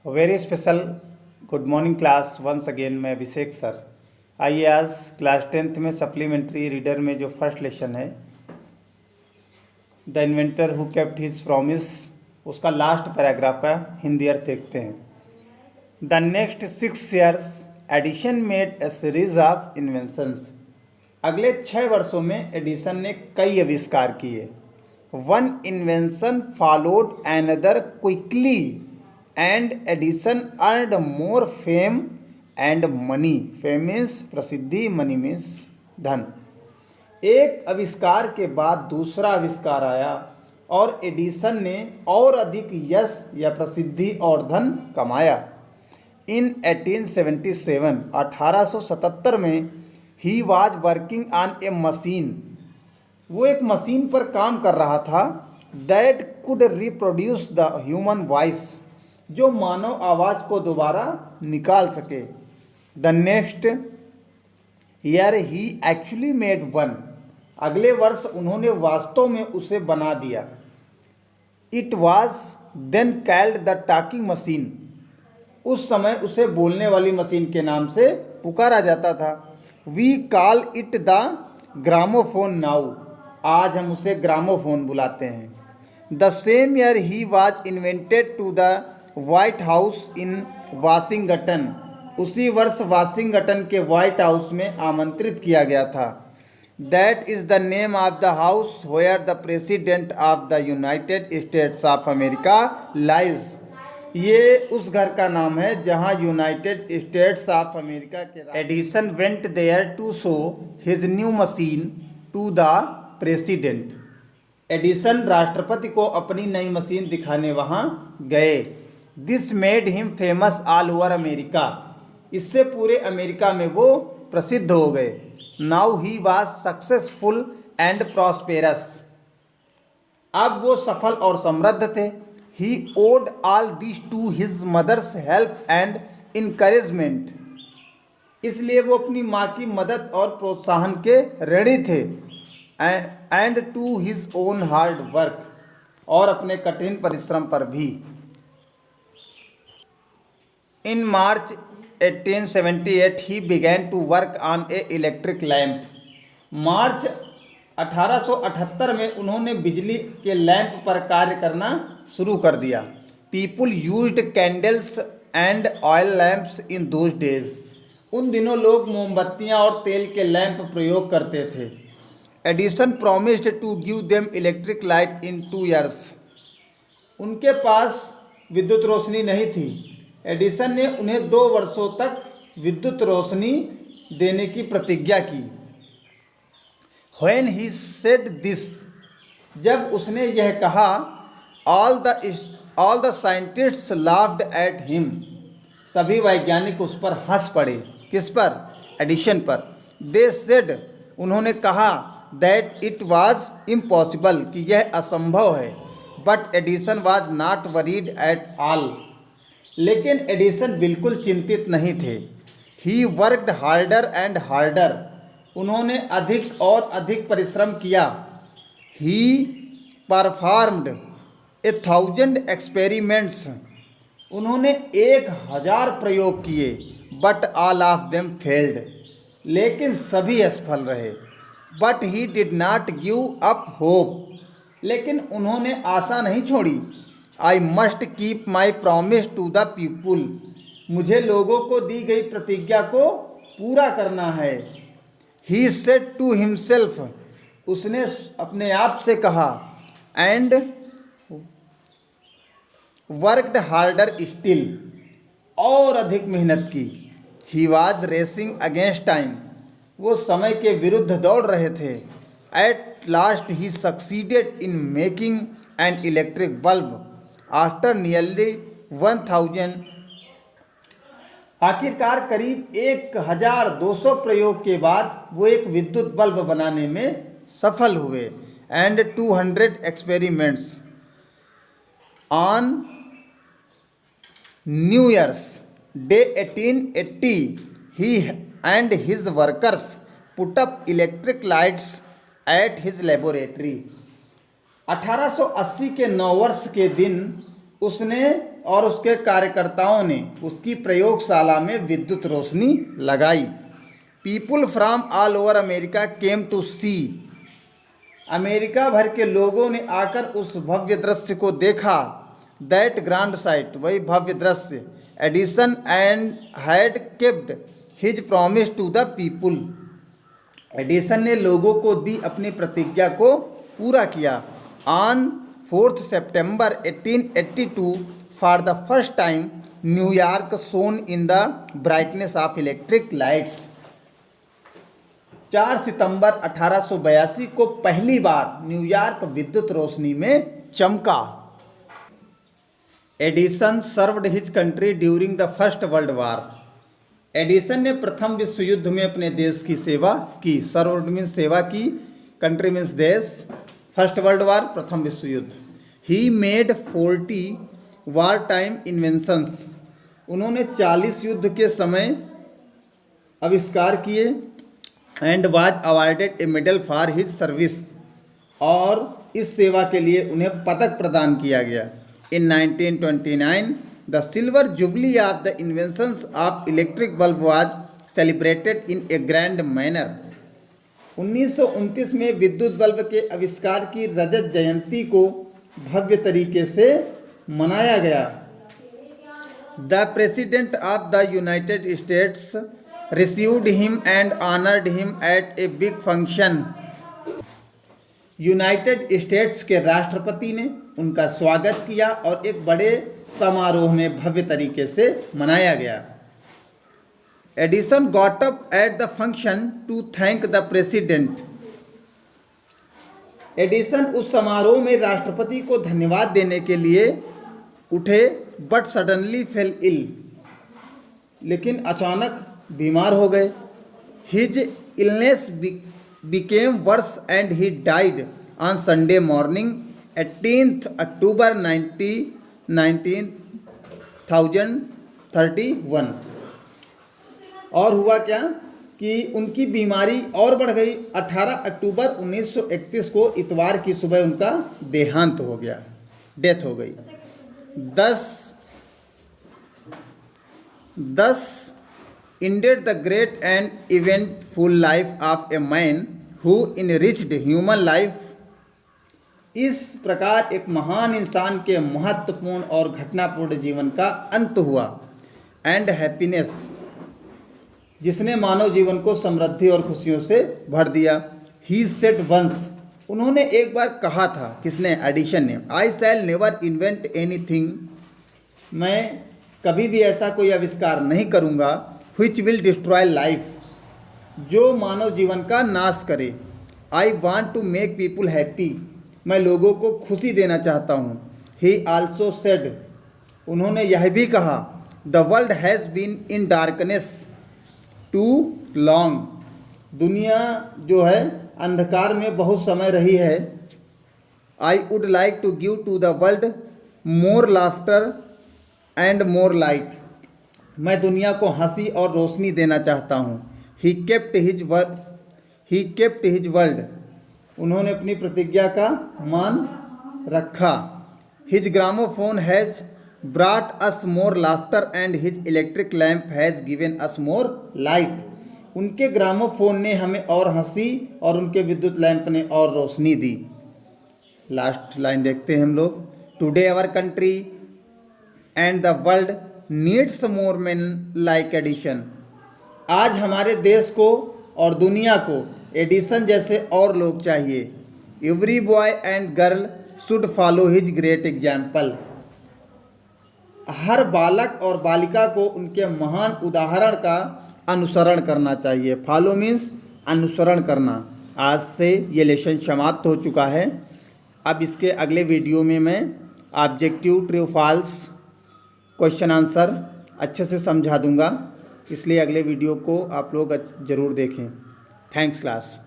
Very special good morning class once again. मैं Abhishek sir. आइए आज क्लास 10th में सप्लीमेंट्री रीडर में जो फर्स्ट लेसन है the inventor who kept his promise, उसका लास्ट पैराग्राफ का हिंदी अर्थ देखते हैं। The next 6 years Edison made a series of inventions. अगले 6 वर्षों में एडिसन ने कई आविष्कार किए। One invention followed another quickly and Edison earned more fame and money. Fame means प्रसिद्धि, मनी मीन्स धन। एक आविष्कार के बाद दूसरा आविष्कार आया और एडिसन ने और अधिक यश या प्रसिद्धि और धन कमाया। इन 1877 1877 में ही was working on a machine. वो एक मशीन पर काम कर रहा था that could reproduce the human voice, जो मानव आवाज़ को दोबारा निकाल सके। The next year he actually made one. अगले वर्ष उन्होंने वास्तव में उसे बना दिया। It was then called the talking machine. उस समय उसे बोलने वाली मशीन के नाम से पुकारा जाता था। We call it the gramophone now. आज हम उसे ग्रामोफोन बुलाते हैं। The same year he was invited to the White House in Washington. उसी वर्ष वाशिंगटन के व्हाइट हाउस में आमंत्रित किया गया था। That is the name of the house where the president of the United States of America lies. ये उस घर का नाम है जहां यूनाइटेड स्टेट्स ऑफ अमेरिका के Edison went there to show his new machine to the president. Edison राष्ट्रपति को अपनी नई मशीन दिखाने वहां गए। This made him famous all over America. इससे पूरे अमेरिका में वो प्रसिद्ध हो गए। Now he was successful and prosperous. अब वो सफल और समृद्ध थे। He owed all this to his mother's help and encouragement. इसलिए वो अपनी माँ की मदद और प्रोत्साहन के ऋणी थे। And to his own hard work, और अपने कठिन परिश्रम पर भी। In March 1878 he began to work on a electric lamp. मार्च 1878 में उन्होंने बिजली के लैंप पर कार्य करना शुरू कर दिया। People used candles and oil lamps in those days. उन दिनों लोग मोमबत्तियां और तेल के लैंप प्रयोग करते थे। Edison promised to give them electric light in 2 years. उनके पास विद्युत रोशनी नहीं थी। एडिसन ने उन्हें 2 वर्षों तक विद्युत रोशनी देने की प्रतिज्ञा की। When he said this, जब उसने यह कहा, all the scientists laughed at him. सभी वैज्ञानिक उस पर हंस पड़े। किस पर? एडिसन पर। They said, उन्होंने कहा, that it was impossible, कि यह असंभव है। But Edison was not worried at all. लेकिन एडिसन बिल्कुल चिंतित नहीं थे। He worked harder and harder. उन्होंने अधिक और अधिक परिश्रम किया। He performed 1000 experiments. उन्होंने 1000 प्रयोग किए। But all of them failed. लेकिन सभी असफल रहे। But he did not give up hope. लेकिन उन्होंने आशा नहीं छोड़ी। I must keep my promise to the people. मुझे लोगों को दी गई प्रतिज्ञा को पूरा करना है। He said to himself. उसने अपने आप से कहा। And worked harder still. और अधिक मेहनत की। He was racing against time. वो समय के विरुद्ध दौड़ रहे थे। At last he succeeded in making an electric bulb after nearly 1000। आखिरकार करीब 1200 प्रयोग के बाद वो एक विद्युत बल्ब बनाने में सफल हुए। And 200 experiments on new years day 1880 he and his workers put up electric lights at his laboratory. 1880 के नववर्ष के दिन उसने और उसके कार्यकर्ताओं ने उसकी प्रयोगशाला में विद्युत रोशनी लगाई। People from all over America came to see. America भर के लोगों ने आकर उस भव्य दृश्य को देखा। दैट ग्रांड साइट, वही भव्य दृश्य। Edison and had kept his promise to the people. Edison ने लोगों को दी अपनी प्रतिज्ञा को पूरा किया। On 4 September 1882 for the first time New York shone in the brightness of electric lights. 4 सितंबर 1882 को पहली बार न्यूयॉर्क विद्युत रोशनी में चमका। Edison served his country during the first world war. Edison ने प्रथम विश्व युद्ध में अपने देश की सेवा की। सर्व्ड मीन्स सेवा की, कंट्री मीन्स देश, फर्स्ट वर्ल्ड वार प्रथम विश्व युद्ध। He made 40 war time inventions. उन्होंने 40 युद्ध के समय आविष्कार किए। And was awarded A medal for his service, और इस सेवा के लिए उन्हें पदक प्रदान किया गया। इन 1929 the silver jubilee of the inventions of electric bulb was celebrated in A grand manner. 1929 में विद्युत बल्ब के आविष्कार की रजत जयंती को भव्य तरीके से मनाया गया। The president of the United states received him and honoured him at a big function. United states के राष्ट्रपति ने उनका स्वागत किया और एक बड़े समारोह में भव्य तरीके से मनाया गया। Edison got up at the function to thank the president. Edison उस समारोह में राष्ट्रपति को धन्यवाद देने के लिए उठे, बट सडनली फेल इल, लेकिन अचानक बीमार हो गए। His illness became worse and he died on Sunday morning 18th October 1931। और हुआ क्या कि उनकी बीमारी और बढ़ गई। 18 अक्टूबर 1931 को इतवार की सुबह उनका देहांत हो गया, डेथ हो गई। 10 ended the great and eventful life of a man who enriched human life। इस प्रकार एक महान इंसान के महत्वपूर्ण और घटनापूर्ण जीवन का अंत हुआ। एंड हैप्पीनेस, जिसने मानव जीवन को समृद्धि और खुशियों से भर दिया। ही सेड वंस, उन्होंने एक बार कहा था, किसने? एडिसन ने। आई शैल नेवर इन्वेंट एनीथिंग, मैं कभी भी ऐसा कोई आविष्कार नहीं करूँगा which will destroy life, जो मानव जीवन का नाश करे। I want to make people happy, मैं लोगों को खुशी देना चाहता हूँ। He also said, उन्होंने यह भी कहा, the world has been in darkness too long, दुनिया जो है अंधकार में बहुत समय रही है। I would like to give to the world more laughter and more light, मैं दुनिया को हंसी और रोशनी देना चाहता हूँ। ही केप्ट हिज वर्ल्ड, उन्होंने अपनी प्रतिज्ञा का मान रखा। His gramophone has brought us more laughter and his electric lamp has given us more light, उनके ग्रामोफोन ने हमें और हंसी और उनके विद्युत लैंप ने और रोशनी दी। लास्ट लाइन देखते हैं हम लोग। Today our country and the world needs more man like Edison, आज हमारे देश को और दुनिया को एडिसन जैसे और लोग चाहिए। Every boy and girl should follow his great example, हर बालक और बालिका को उनके महान उदाहरण का अनुसरण करना चाहिए। फॉलो मीन्स अनुसरण करना। आज से ये लेसन समाप्त हो चुका है। अब इसके अगले वीडियो में मैं objective, true false, question answer अच्छे से समझा दूंगा, इसलिए अगले वीडियो को आप लोग ज़रूर देखें। Thanks class.